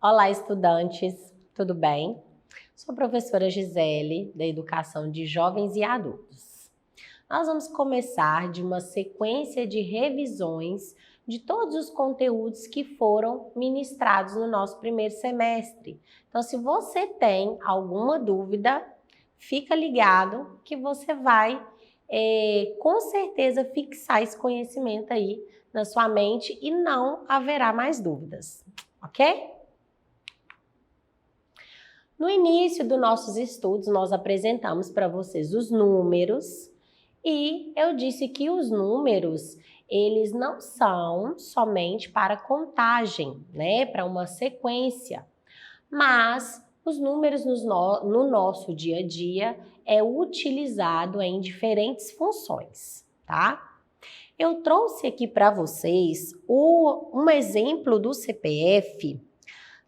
Olá, estudantes, tudo bem? Sou a professora Gisele, da Educação de Jovens e Adultos. Nós vamos começar de uma sequência de revisões de todos os conteúdos que foram ministrados no nosso primeiro semestre. Então, se você tem alguma dúvida, fica ligado que você vai, com certeza, fixar esse conhecimento aí na sua mente e não haverá mais dúvidas, ok? No início dos nossos estudos, nós apresentamos para vocês os números e eu disse que os números, eles não são somente para contagem, né, para uma sequência, mas os números no nosso dia a dia é utilizado em diferentes funções, tá? Eu trouxe aqui para vocês um exemplo do CPF,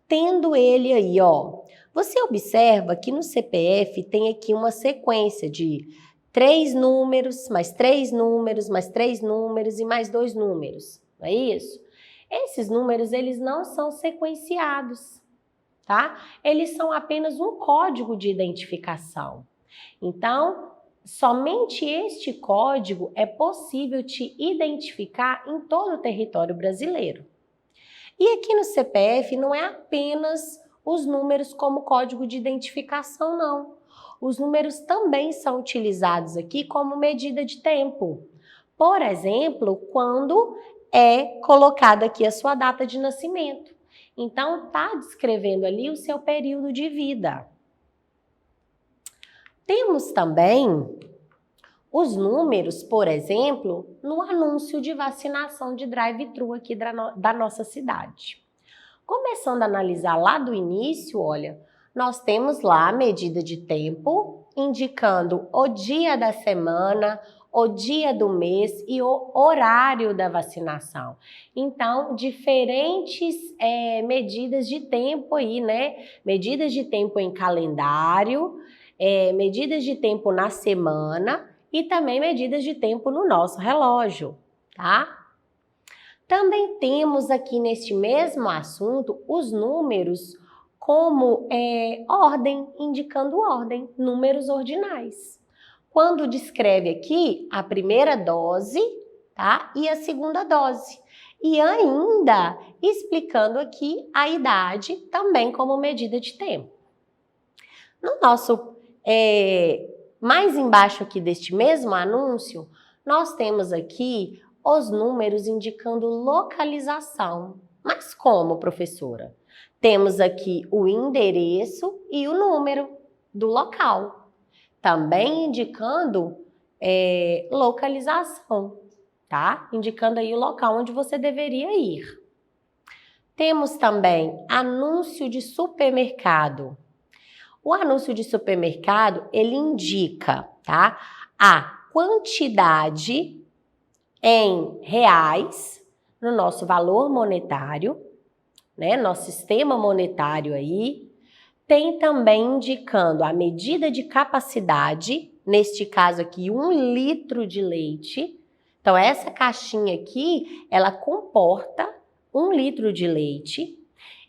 tendo ele aí, ó. Você observa que no CPF tem aqui uma sequência de 3 números, mais 3 números, mais 3 números e mais 2 números, não é isso? Esses números, eles não são sequenciados, tá? Eles são apenas um código de identificação. Então, somente este código é possível te identificar em todo o território brasileiro. E aqui no CPF não é apenas os números como código de identificação, não. Os números também são utilizados aqui como medida de tempo. Por exemplo, quando é colocada aqui a sua data de nascimento. Então, está descrevendo ali o seu período de vida. Temos também os números, por exemplo, no anúncio de vacinação de drive-thru aqui da nossa cidade. Começando a analisar lá do início, olha, nós temos lá a medida de tempo, indicando o dia da semana, o dia do mês e o horário da vacinação. Então, diferentes medidas de tempo aí, né? Medidas de tempo em calendário, medidas de tempo na semana e também medidas de tempo no nosso relógio, tá? Também temos aqui neste mesmo assunto os números como ordem, indicando ordem, números ordinais. Quando descreve aqui a primeira dose, tá? E a segunda dose. E ainda explicando aqui a idade também como medida de tempo. No nosso, mais embaixo aqui deste mesmo anúncio, nós temos aqui os números indicando localização. Mas como, professora? Temos aqui o endereço e o número do local. Também indicando localização, tá? Indicando aí o local onde você deveria ir. Temos também anúncio de supermercado. O anúncio de supermercado, ele indica, tá? A quantidade em reais, no nosso valor monetário, né? Nosso sistema monetário aí. Tem também indicando a medida de capacidade, neste caso aqui, 1 litro de leite. Então, essa caixinha aqui, ela comporta 1 litro de leite.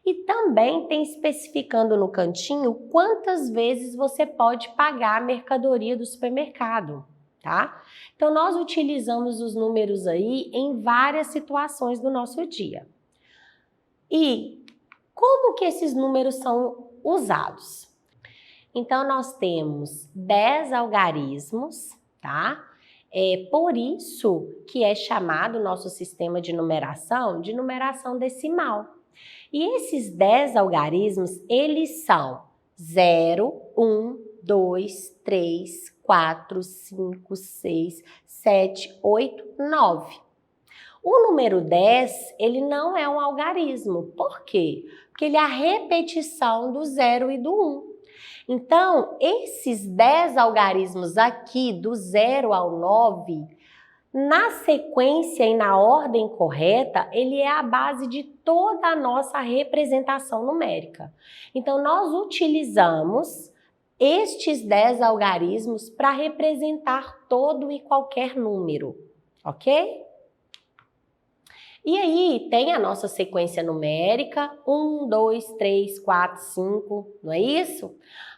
E também tem especificando no cantinho quantas vezes você pode pagar a mercadoria do supermercado, tá? Então, nós utilizamos os números aí em várias situações do nosso dia. E como que esses números são usados? Então, nós temos 10 algarismos, tá? É por isso que é chamado o nosso sistema de numeração decimal. E esses 10 algarismos, eles são 0, 1, 2, 3, 4, 5, 6, 7, 8, 9. O número 10, ele não é um algarismo. Por quê? Porque ele é a repetição do 0 e do 1. Então, esses 10 algarismos aqui, do 0 ao 9, na sequência e na ordem correta, ele é a base de toda a nossa representação numérica. Então, nós utilizamos estes 10 algarismos para representar todo e qualquer número, ok? E aí tem a nossa sequência numérica, 1, 2, 3, 4, 5, não é isso?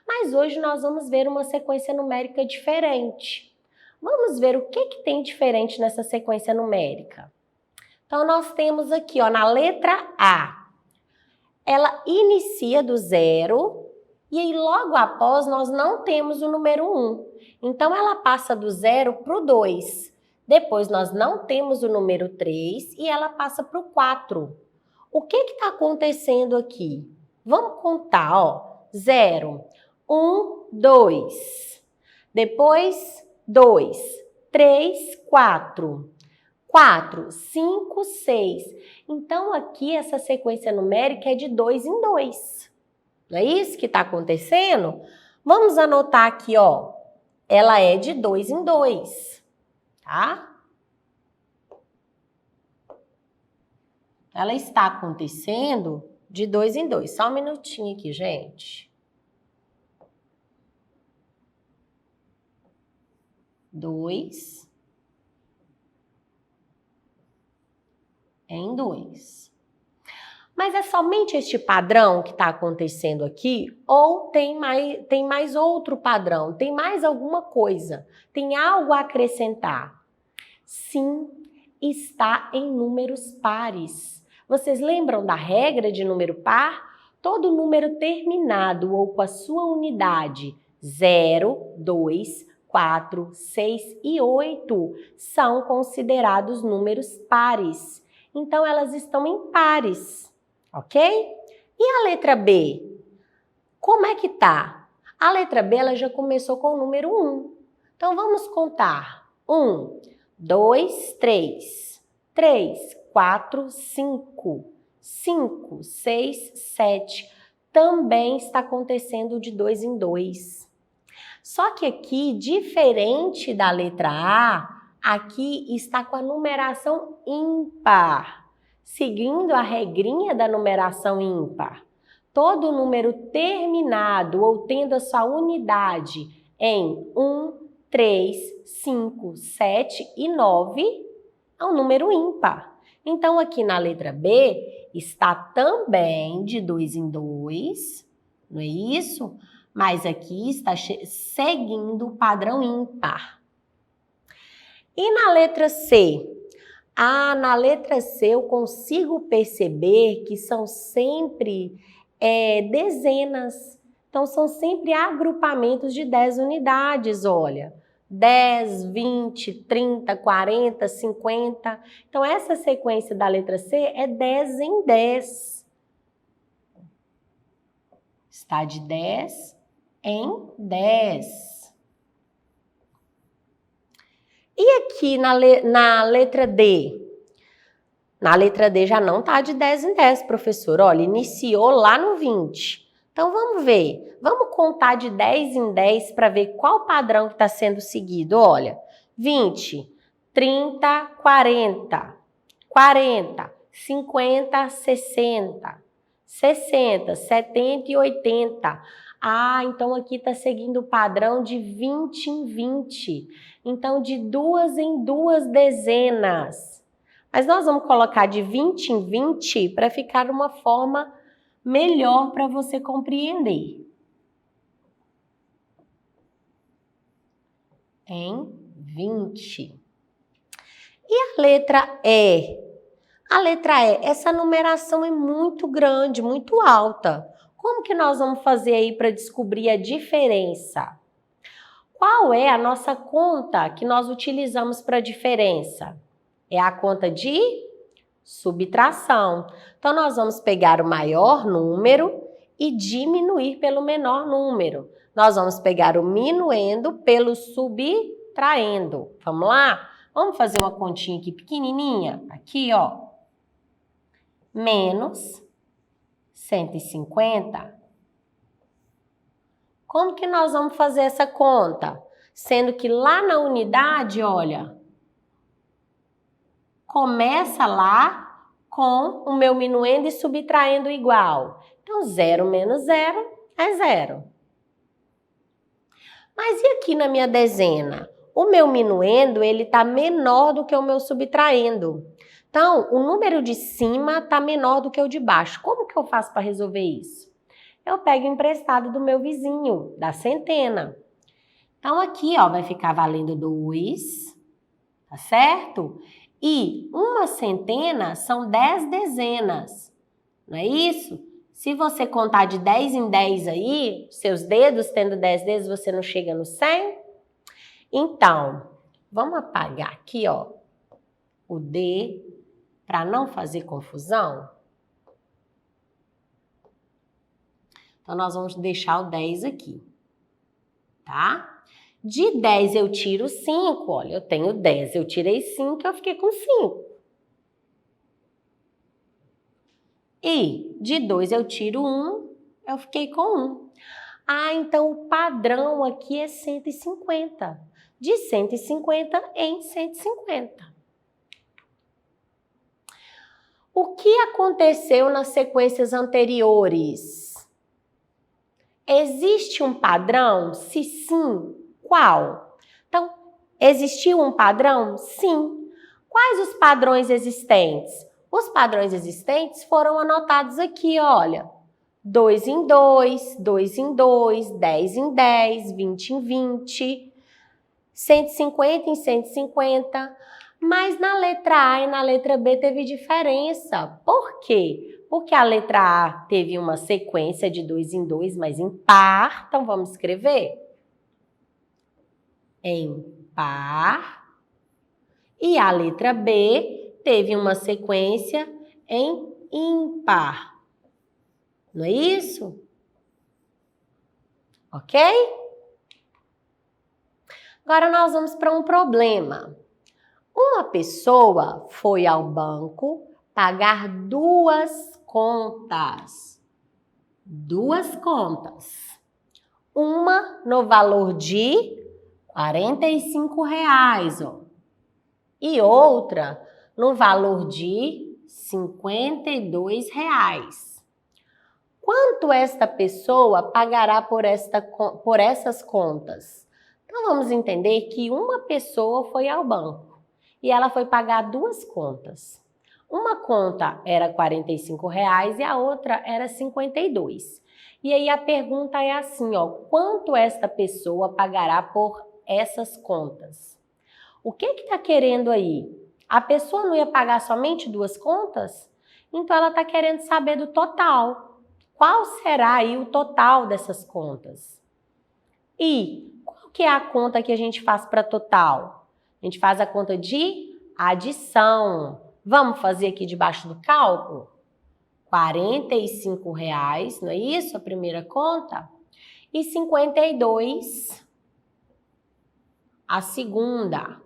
Mas hoje nós vamos ver uma sequência numérica diferente. Vamos ver o que tem diferente nessa sequência numérica. Então, nós temos aqui, ó, na letra A, ela inicia do 0 e aí logo após nós não temos o número 1. Então, ela passa do 0 para o 2. Depois, nós não temos o número 3 e ela passa para o 4. O que está acontecendo aqui? Vamos contar, ó. 0, 1, 2. Depois, 2, 3, 4. 4, 5, 6. Então, aqui essa sequência numérica é de 2 em 2. Não é isso que está acontecendo? Vamos anotar aqui, ó. Ela é de 2 em 2, tá? Ela está acontecendo de 2 em 2. Só um minutinho aqui, gente. 2 em 2. Mas é somente este padrão que está acontecendo aqui? Ou tem mais outro padrão? Tem mais alguma coisa? Tem algo a acrescentar? Sim, está em números pares. Vocês lembram da regra de número par? Todo número terminado ou com a sua unidade 0, 2, 4, 6 e 8 são considerados números pares. Então, elas estão em pares, ok? E a letra B? Como é que tá? A letra B ela já começou com o número 1. Então, vamos contar. 1, 2, 3. 3, 4, 5. 5, 6, 7. Também está acontecendo de 2 em 2. Só que aqui, diferente da letra A, aqui está com a numeração ímpar, seguindo a regrinha da numeração ímpar. Todo número terminado ou tendo a sua unidade em 1, 3, 5, 7 e 9 é um número ímpar. Então, aqui na letra B, está também de 2 em 2, não é isso? Mas aqui está seguindo o padrão ímpar. E na letra C? Na letra C eu consigo perceber que são sempre dezenas. Então, são sempre agrupamentos de 10 unidades, olha. 10, 20, 30, 40, 50. Então, essa sequência da letra C é 10 em 10. Está de 10 em 10. E aqui na letra D? Na letra D já não está de 10 em 10, professor. Olha, iniciou lá no 20. Então, vamos ver. Vamos contar de 10 em 10 para ver qual padrão que está sendo seguido. Olha, 20, 30, 40, 40, 50, 60, 60, 70 e 80. Então aqui está seguindo o padrão de 20 em 20. Então, de 2 em 2 dezenas. Mas nós vamos colocar de 20 em 20 para ficar uma forma melhor para você compreender. Em 20. E a letra E? A letra E, essa numeração é muito grande, muito alta. Como que nós vamos fazer aí para descobrir a diferença? Qual é a nossa conta que nós utilizamos para diferença? É a conta de subtração. Então, nós vamos pegar o maior número e diminuir pelo menor número. Nós vamos pegar o minuendo pelo subtraindo. Vamos lá? Vamos fazer uma continha aqui pequenininha? Aqui, ó. Menos 150. Como que nós vamos fazer essa conta? Sendo que lá na unidade, olha, começa lá com o meu minuendo e subtraindo igual. Então, 0 menos 0 é 0. Mas e aqui na minha dezena? O meu minuendo, ele está menor do que o meu subtraindo. Então, o número de cima está menor do que o de baixo. Como que eu faço para resolver isso? Eu pego emprestado do meu vizinho, da centena. Então, aqui, ó, vai ficar valendo 2, tá certo? E uma centena são 10 dezenas, não é isso? Se você contar de 10 em 10 aí, seus dedos tendo 10 dedos, você não chega no 100? Então, vamos apagar aqui, ó, o D, para não fazer confusão. Então, nós vamos deixar o 10 aqui, tá? De 10 eu tiro 5, olha, eu tenho 10, eu tirei 5, eu fiquei com 5. E de 2 eu tiro 1, eu fiquei com 1. Ah, então o padrão aqui é 150. De 150 em 150. O que aconteceu nas sequências anteriores? Existe um padrão? Se sim, qual? Então, existiu um padrão? Sim. Quais os padrões existentes? Os padrões existentes foram anotados aqui, olha. 2 em 2, 2 em 2, 10 em 10, 20 em 20, 150 em 150. Mas na letra A e na letra B teve diferença. Por quê? Porque a letra A teve uma sequência de 2 em 2, mas em par. Então, vamos escrever. Em par. E a letra B teve uma sequência em ímpar. Não é isso? Ok? Agora nós vamos para um problema. Uma pessoa foi ao banco pagar 2 contas. 2 contas. Uma no valor de R$45, ó. E outra no valor de R$52. Quanto esta pessoa pagará por essas contas? Então, vamos entender que uma pessoa foi ao banco e ela foi pagar 2 contas. Uma conta era R$45 e a outra era 52. E aí a pergunta é assim, ó, quanto esta pessoa pagará por essas contas? O que está querendo aí? A pessoa não ia pagar somente 2 contas? Então, ela está querendo saber do total. Qual será aí o total dessas contas? E qual que é a conta que a gente faz para total? A gente faz a conta de adição. Vamos fazer aqui debaixo do cálculo? R$45, não é isso? A primeira conta. E 52, a segunda.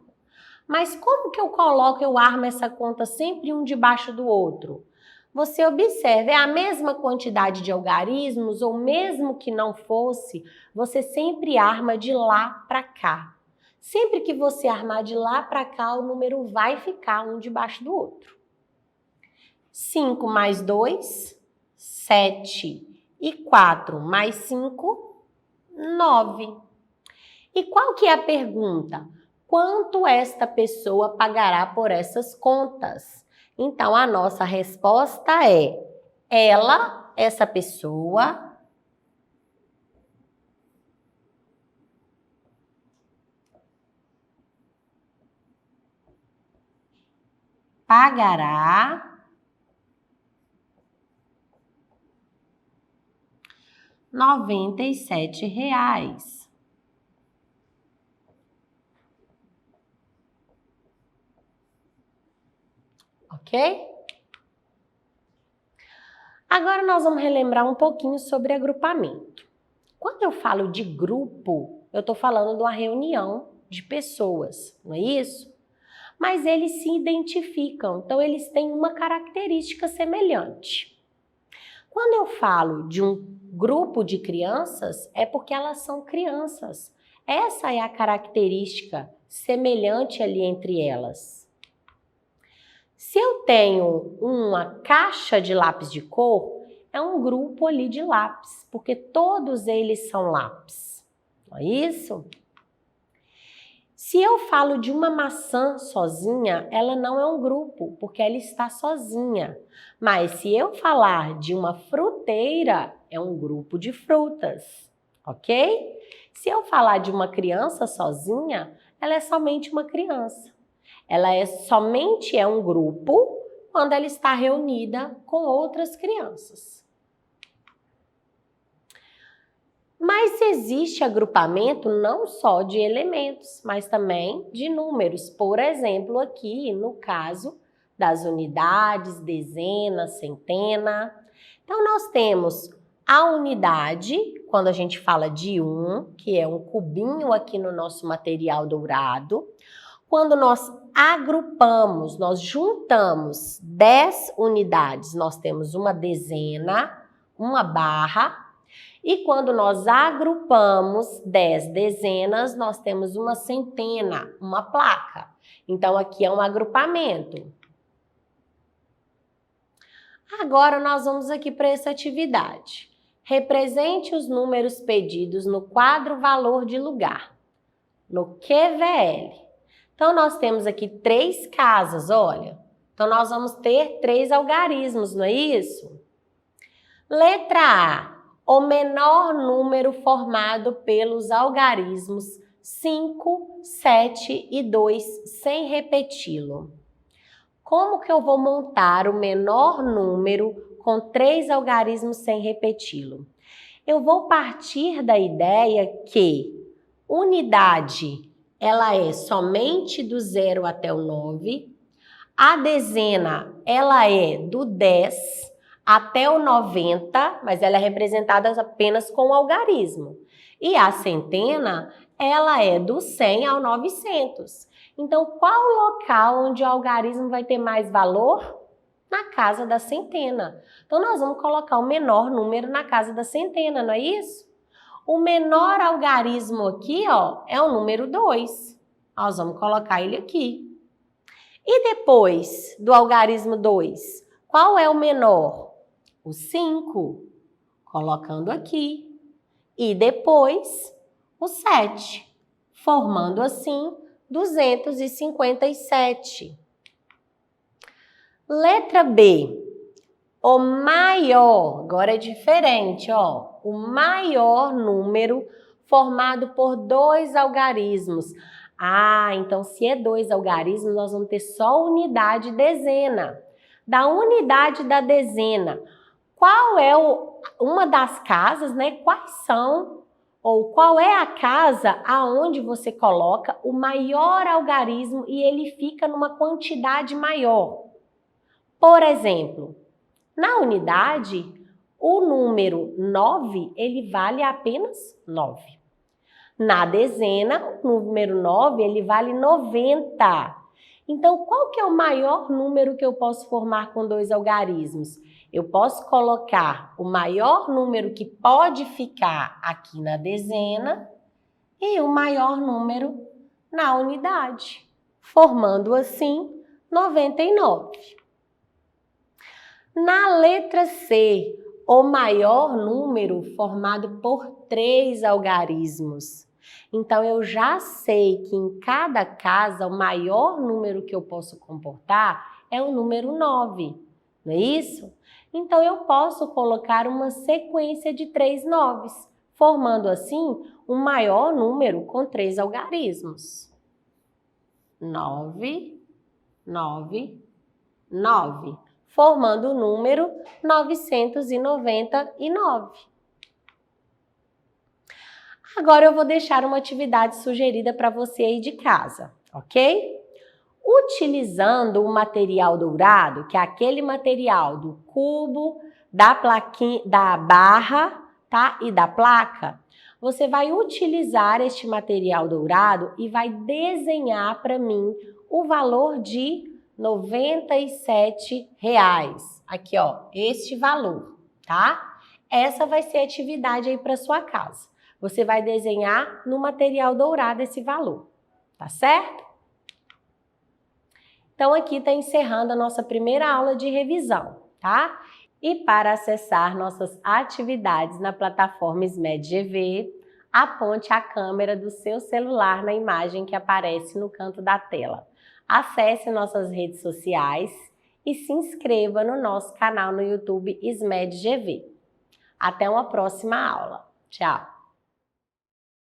Mas como que eu armo essa conta sempre um debaixo do outro? Você observe, é a mesma quantidade de algarismos, ou mesmo que não fosse, você sempre arma de lá para cá. Sempre que você armar de lá para cá, o número vai ficar um debaixo do outro. 5 mais 2, 7. E 4 mais 5, 9. E qual que é a pergunta? Quanto esta pessoa pagará por essas contas? Então, a nossa resposta é: essa pessoa, pagará R$97. Ok? Agora nós vamos relembrar um pouquinho sobre agrupamento. Quando eu falo de grupo, eu estou falando de uma reunião de pessoas, não é isso? Mas eles se identificam, então eles têm uma característica semelhante. Quando eu falo de um grupo de crianças, é porque elas são crianças. Essa é a característica semelhante ali entre elas. Se eu tenho uma caixa de lápis de cor, é um grupo ali de lápis, porque todos eles são lápis. Não é isso? Se eu falo de uma maçã sozinha, ela não é um grupo, porque ela está sozinha. Mas se eu falar de uma fruteira, é um grupo de frutas, ok? Se eu falar de uma criança sozinha, ela é somente uma criança. Ela somente um grupo quando ela está reunida com outras crianças. Mas existe agrupamento não só de elementos, mas também de números. Por exemplo, aqui no caso das unidades, dezena, centena. Então, nós temos a unidade, quando a gente fala de 1, que é um cubinho aqui no nosso material dourado. Quando nós agrupamos, nós juntamos 10 unidades, nós temos uma dezena, uma barra. E quando nós agrupamos 10 dezenas, nós temos uma centena, uma placa. Então, aqui é um agrupamento. Agora, nós vamos aqui para essa atividade. Represente os números pedidos no quadro valor de lugar, no QVL. Então, nós temos aqui 3 casas, olha. Então, nós vamos ter 3 algarismos, não é isso? Letra A. O menor número formado pelos algarismos 5, 7 e 2, sem repeti-lo. Como que eu vou montar o menor número com 3 algarismos sem repeti-lo? Eu vou partir da ideia que unidade, ela é somente do 0 até o 9. A dezena, ela é do 10 até o 90, mas ela é representada apenas com o algarismo. E a centena, ela é do 100 ao 900. Então, qual local onde o algarismo vai ter mais valor? Na casa da centena. Então, nós vamos colocar o menor número na casa da centena, não é isso? O menor algarismo aqui, ó, é o número 2. Nós vamos colocar ele aqui. E depois do algarismo 2, qual é o menor? O 5, colocando aqui. E depois o 7, formando assim 257. Letra B. O maior, agora é diferente, ó. O maior número formado por 2 algarismos. Ah, então se é 2 algarismos, nós vamos ter só unidade e dezena. Da unidade da dezena, qual é uma das casas, né? Quais são, ou qual é a casa aonde você coloca o maior algarismo e ele fica numa quantidade maior? Por exemplo, na unidade, o número 9, ele vale apenas 9. Na dezena, o número 9, ele vale 90. Então, qual que é o maior número que eu posso formar com 2 algarismos? Eu posso colocar o maior número que pode ficar aqui na dezena e o maior número na unidade, formando assim 99. Na letra C, o maior número formado por 3 algarismos. Então, eu já sei que em cada casa, o maior número que eu posso comportar é o número 9, não é isso? Então, eu posso colocar uma sequência de 3 noves, formando assim um maior número com 3 algarismos. 9, 9, 9. Formando o número 999. Agora eu vou deixar uma atividade sugerida para você aí de casa, ok? Utilizando o material dourado, que é aquele material do cubo, da plaquinha, da barra, tá? E da placa, você vai utilizar este material dourado e vai desenhar para mim o valor de R$97. Aqui, ó, este valor, tá? Essa vai ser a atividade aí para sua casa. Você vai desenhar no material dourado esse valor, tá certo? Então, aqui está encerrando a nossa primeira aula de revisão, tá? E para acessar nossas atividades na plataforma SMED GV, aponte a câmera do seu celular na imagem que aparece no canto da tela. Acesse nossas redes sociais e se inscreva no nosso canal no YouTube SMED GV. Até uma próxima aula. Tchau!